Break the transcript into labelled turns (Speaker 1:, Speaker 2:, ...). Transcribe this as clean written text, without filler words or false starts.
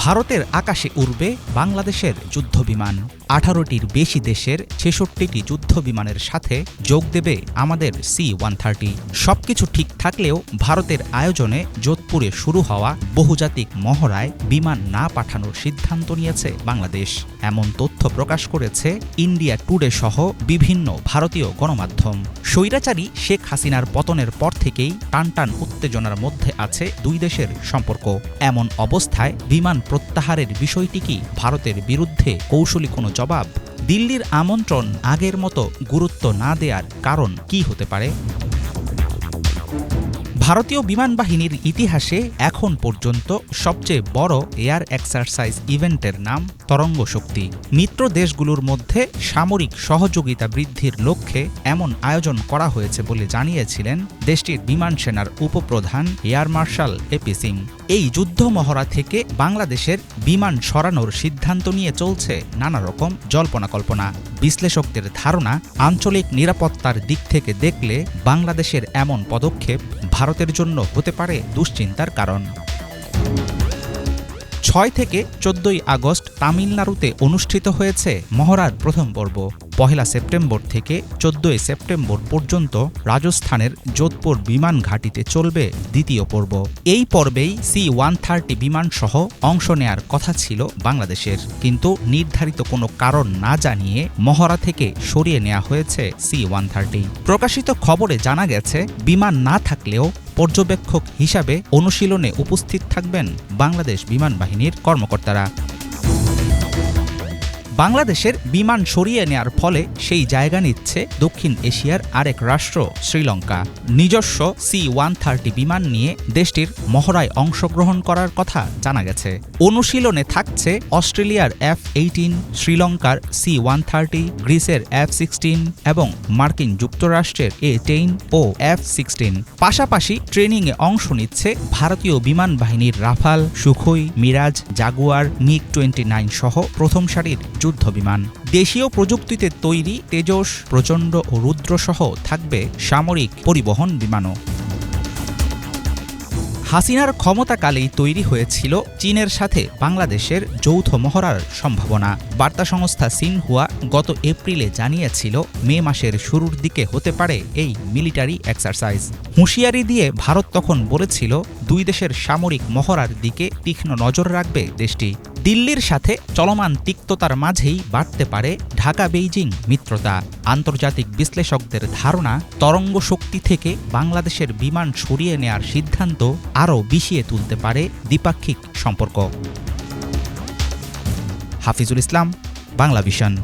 Speaker 1: ভারতের আকাশে উড়বে বাংলাদেশের যুদ্ধবিমান। 18টির বেশি দেশের 66টি যুদ্ধবিমানের সাথে যোগ দেবে আমাদের C-130। সবকিছু ঠিক থাকলেও ভারতের আয়োজনে যোধপুরে শুরু হওয়া বহুজাতিক মহড়ায় বিমান না পাঠানোর সিদ্ধান্ত নিয়েছে বাংলাদেশ। এমন তথ্য প্রকাশ করেছে ইন্ডিয়া টুডে সহ বিভিন্ন ভারতীয় গণমাধ্যম। স্বৈরাচারী শেখ হাসিনার পতনের পর থেকেই টানটান উত্তেজনার মধ্যে আছে দুই দেশের সম্পর্ক। এমন অবস্থায় বিমান প্রত্যাহারের বিষয়টি কি ভারতের বিরুদ্ধে কৌশলী কোনো জবাব? দিল্লির আমন্ত্রণ আগের মতো গুরুত্ব না দেওয়ার কারণ কি হতে পারে? ভারতীয় বিমান বাহিনীর ইতিহাসে এখন পর্যন্ত সবচেয়ে বড় এয়ার এক্সারসাইজ ইভেন্টের নাম তরঙ্গ শক্তি। মিত্র দেশগুলোর মধ্যে সামরিক সহযোগিতা বৃদ্ধির লক্ষ্যে এমন আয়োজন করা হয়েছে বলে জানিয়েছিলেন দেশটির বিমান সেনার উপপ্রধান এয়ার মার্শাল এপি সিং। এই যুদ্ধ মহড়া থেকে বাংলাদেশের বিমান সরানোর সিদ্ধান্ত নিয়ে চলছে নানা রকম জল্পনা-কল্পনা। বিশ্লেষকদের ধারণা, আঞ্চলিক নিরাপত্তার দিক থেকে দেখলে বাংলাদেশের এমন পদক্ষেপ ভারতের জন্য হতে পারে দুশ্চিন্তার কারণ। 6 থেকে 14 আগস্ট তামিলনাড়ুতে অনুষ্ঠিত হয়েছে মহড়ার প্রথম পর্ব। 1 সেপ্টেম্বর থেকে 14 সেপ্টেম্বর পর্যন্ত রাজস্থানের যোধপুর বিমান ঘাঁটিতে চলবে দ্বিতীয় পর্ব। এই পর্বেই C-130 বিমানসহ অংশ নেয়ার কথা ছিল বাংলাদেশের, কিন্তু নির্ধারিত কোনো কারণ না জানিয়ে মহড়া থেকে সরিয়ে নেওয়া হয়েছে C-130। প্রকাশিত খবরে জানা গেছে, বিমান না থাকলেও পর্যবেক্ষক হিসাবে অনুশীলনে উপস্থিত থাকবেন বাংলাদেশ বিমান বাহিনীর কর্মকর্তারা। বাংলাদেশের বিমান সরিয়ে নেয়ার ফলে সেই জায়গা নিচ্ছে দক্ষিণ এশিয়ার আরেক রাষ্ট্র শ্রীলঙ্কা। নিজস্ব C-130 বিমান নিয়ে দেশটির মহড়ায় অংশগ্রহণ করার কথা জানা গেছে। অনুশীলনে থাকছে অস্ট্রেলিয়ার F-18, শ্রীলঙ্কার C-130, গ্রিসের F-16 এবং মার্কিন যুক্তরাষ্ট্রের A-10 ও F-16। পাশাপাশি ট্রেনিংয়ে অংশ নিচ্ছে ভারতীয় বিমান বাহিনীর Rafale, Sukhoi, Miraj, Jaguar, MiG-29 সহ প্রথম সারির যুদ্ধবিমান। দেশীয় প্রযুক্তিতে তৈরি তেজস, প্রচণ্ড ও রুদ্রসহ থাকবে সামরিক পরিবহন বিমানও। হাসিনার ক্ষমতাকালেই তৈরি হয়েছিল চীনের সাথে বাংলাদেশের যৌথ মহড়ার সম্ভাবনা। বার্তা সংস্থা সিনহুয়া গত এপ্রিলে জানিয়েছিল, মে মাসের শুরুর দিকে হতে পারে এই মিলিটারি এক্সারসাইজ। হুঁশিয়ারি দিয়ে ভারত তখন বলেছিল, দুই দেশের সামরিক মহড়ার দিকে তীক্ষ্ণ নজর রাখবে দেশটি। দিল্লির সাথে চলমান তিক্ততার মাঝেই বাড়তে পারে ঢাকা-বেইজিং মিত্রতা। আন্তর্জাতিক বিশ্লেষকদের ধারণা, তরঙ্গ শক্তি থেকে বাংলাদেশের বিমান সরিয়ে নেয়ার সিদ্ধান্ত আরও বিষিয়ে তুলতে পারে দ্বিপাক্ষিক সম্পর্ক। হাফিজুল ইসলাম, বাংলা ভিশন।